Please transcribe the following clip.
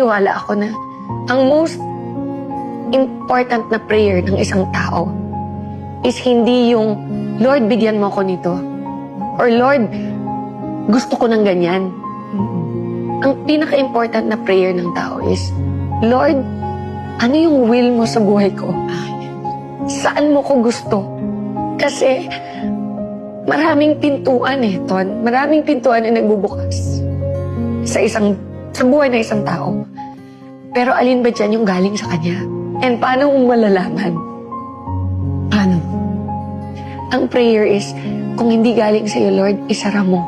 naniniwala ako na ang most important na prayer ng isang tao is hindi yung, Lord, bigyan mo ako nito. Or Lord, gusto ko ng ganyan. Ang pinaka-important na prayer ng tao is, Lord, ano yung will mo sa buhay ko? Saan mo ko gusto? Kasi maraming pintuan Ton. Maraming pintuan na nagbubukas sa buhay ng isang tao. Pero alin ba dyan yung galing sa Kanya? And paano mo malalaman? Paano? Ang prayer is, kung hindi galing sa'yo, Lord, isara mo.